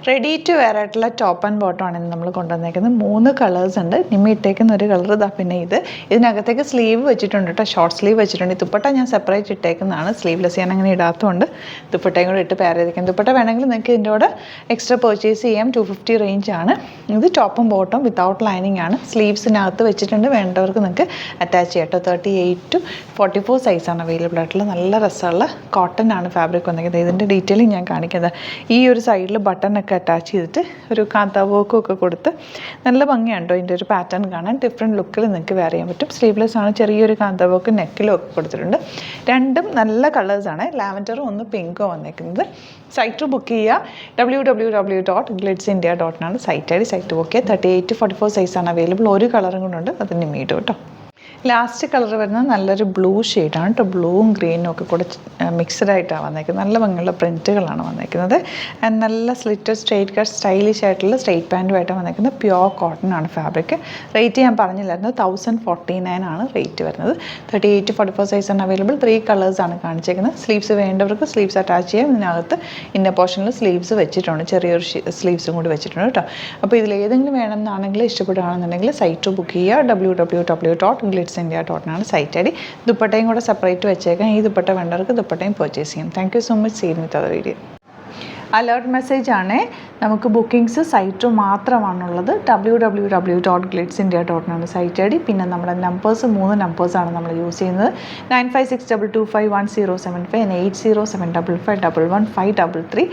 Ready to wear ആയിട്ടുള്ള top and bottom ആണ് നമ്മൾ കൊണ്ടുവന്നേക്കുന്നത്. 3 കളേഴ്സ് ഉണ്ട്. നിമ്മി ഇട്ടേക്കുന്ന ഒരു കളർ ഇതാ. പിന്നെ ഇതിനകത്തേക്ക് സ്ലീവ് വെച്ചിട്ടുണ്ട് കേട്ടോ, ഷോർട്ട് സ്ലീവ് വെച്ചിട്ടുണ്ട്. ദുപ്പട്ട ഞാൻ സെപ്പറേറ്റ് ഇട്ടേക്കുന്നതാണ്, സ്ലീവ്ലെസ് ഞാൻ അങ്ങനെ ഇടാത്തതുകൊണ്ട് ദുപ്പട്ടയും കൂടെ ഇട്ട് പെയർ ചെയ്തിരിക്കും. ദുപ്പട്ട വേണമെങ്കിൽ നിങ്ങൾക്ക് ഇതിൻ്റെ കൂടെ എക്സ്ട്രാ പർച്ചേസ് ചെയ്യാം. 250 റേഞ്ചാണ്. ഇത് ടോപ്പും ബോട്ടം വിത്തൗട്ട് ലൈനിങ് ആണ്. സ്ലീവ്സിനകത്ത് വെച്ചിട്ടുണ്ട്, വേണ്ടവർക്ക് നിങ്ങൾക്ക് അറ്റാച്ച് ചെയ്യാം കേട്ടോ. 38 to 44 സൈസാണ് അവൈലബിൾ ആയിട്ടുള്ള. നല്ല രസമുള്ള കോട്ടൺ ആണ് ഫാബ്രിക് വന്നിരിക്കുന്നത്. ഇതിൻ്റെ ഡീറ്റെയിലിംഗ് ഞാൻ കാണിക്കുന്നത്. ഈ ഒരു സൈഡിൽ ബട്ടണൊക്കെ അറ്റാച്ച് ചെയ്തിട്ട് ഒരു കാന്ത വർക്കും ഒക്കെ കൊടുത്ത് നല്ല ഭംഗിയാണ് കേട്ടോ. ഇതിൻ്റെ ഒരു പാറ്റേൺ കാണാൻ ഡിഫറെൻറ്റ് ലുക്കിൽ നിങ്ങൾക്ക് വെയർ ചെയ്യാൻ പറ്റും. സ്ലീവ്ലെസ് ആണ്, ചെറിയൊരു കാന്ത വർക്ക് നെക്കിലും ഒക്കെ കൊടുത്തിട്ടുണ്ട്. രണ്ടും നല്ല കളേഴ്സാണ്. ലാവൻഡറും ഒന്ന് പിങ്കോ വന്നിരിക്കുന്നത്. സൈറ്റ് ബുക്ക് ചെയ്യുക. www.glitzindia.com site ID. Site book ചെയ്യുക. 38 to 44 സൈസാണ് അവൈലബിൾ. ഒരു കളറും കൊണ്ടുണ്ട്, അത് നിമ്മീടും കേട്ടോ. ലാസ്റ്റ് കളർ വരുന്നത് നല്ലൊരു ബ്ലൂ ഷെയ്ഡാണ് കേട്ടോ. ബ്ലൂവും ഗ്രീനും ഒക്കെ കൂടെ മിക്സഡ് ആയിട്ടാണ് വന്നേക്കുന്നത്. നല്ല ഭംഗിയുള്ള പ്രിൻറ്റുകളാണ് വന്നേക്കുന്നത്. ആൻഡ് നല്ല സ്ലിറ്റഡ് സ്ട്രെയിറ്റ് കട്ട് സ്റ്റൈലിഷ് ആയിട്ടുള്ള സ്ട്രെയിറ്റ് പാൻറ്റുമായിട്ടാണ് വന്നേക്കുന്നത്. പ്യുവർ കോട്ടൺ ആണ് ഫാബ്രിക്. റേറ്റ് ഞാൻ പറഞ്ഞില്ലായിരുന്നു, 1049 ആണ് റേറ്റ് വരുന്നത്. 38 to 44 സൈസാണ് അവൈലബിൾ. 3 കളേഴ്സാണ് കാണിച്ചേക്കുന്നത്. സ്ലീവ്സ് വേണ്ടവർക്ക് സ്ലീവ്സ് അറ്റാച്ച് ചെയ്യാം. ഇതിനകത്ത് ഇന്ന പോർഷനിൽ സ്ലീവ്സ് വെച്ചിട്ടുണ്ട്, ചെറിയൊരു സ്ലീവ്സും കൂടി വെച്ചിട്ടുണ്ട് കേട്ടോ. അപ്പോൾ ഇതിലേതെങ്കിലും വേണമെന്നാണെങ്കിൽ ഇഷ്ടപ്പെടുകയാണെന്നുണ്ടെങ്കിൽ സൈറ്റ് ബുക്ക് ചെയ്യുക. www.glitzindia.com site ID. ദുപ്പട്ടയും കൂടെ സെപ്പറേറ്റ് വെച്ചേക്കാം. ഈ ദുപ്പട്ട വേണ്ടവർക്ക് ദുപ്പട്ടയും പർച്ചേസ് ചെയ്യാം. Thank you so much. See you with other video. Alert message ആണ്. നമുക്ക് ബുക്കിംഗ്സ് സൈറ്റ് മാത്രമാണുള്ളത്. www.glitzindia.com site I D. പിന്നെ നമ്മുടെ നമ്പേഴ്സ് 3 നമ്പേഴ്സാണ് നമ്മൾ യൂസ് ചെയ്യുന്നത്. 9562251075 and 8075551533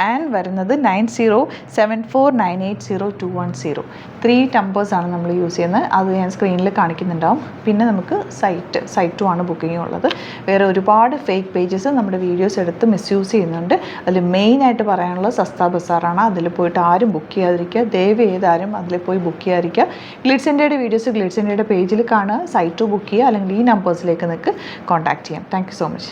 ആൻഡ് വരുന്നത് 9074980210. 3 നമ്പേഴ്സാണ് നമ്മൾ യൂസ് ചെയ്യുന്നത്. അത് ഞാൻ സ്ക്രീനിൽ കാണിക്കുന്നുണ്ടാവും. പിന്നെ നമുക്ക് സൈറ്റും ആണ് ബുക്കിംഗ് ഉള്ളത്. വേറെ ഒരുപാട് ഫേക്ക് പേജസ് നമ്മുടെ വീഡിയോസ് എടുത്ത് മിസ്യൂസ് ചെയ്യുന്നുണ്ട്. അതിൽ മെയിനായിട്ട് പറയാനുള്ളത് സസ്ത ബസാറാണ്. അതിൽ പോയിട്ട് ആരും ബുക്ക് ചെയ്യാതിരിക്കുക. ദയവ് ചെയ്താരും അതിൽ പോയി ബുക്ക് ചെയ്യാതിരിക്കുക. ഗ്ലിറ്റ്സ് ഇന്ത്യയുടെ വീഡിയോസ് ഗ്ലിറ്റ്സ് ഇന്ത്യയുടെ പേജിൽ കാണുക. സൈറ്റ് ബുക്ക് ചെയ്യുക, അല്ലെങ്കിൽ ഈ നമ്പേഴ്സിലേക്ക് നിങ്ങൾക്ക് കോൺടാക്ട് ചെയ്യാം. Thank you so much.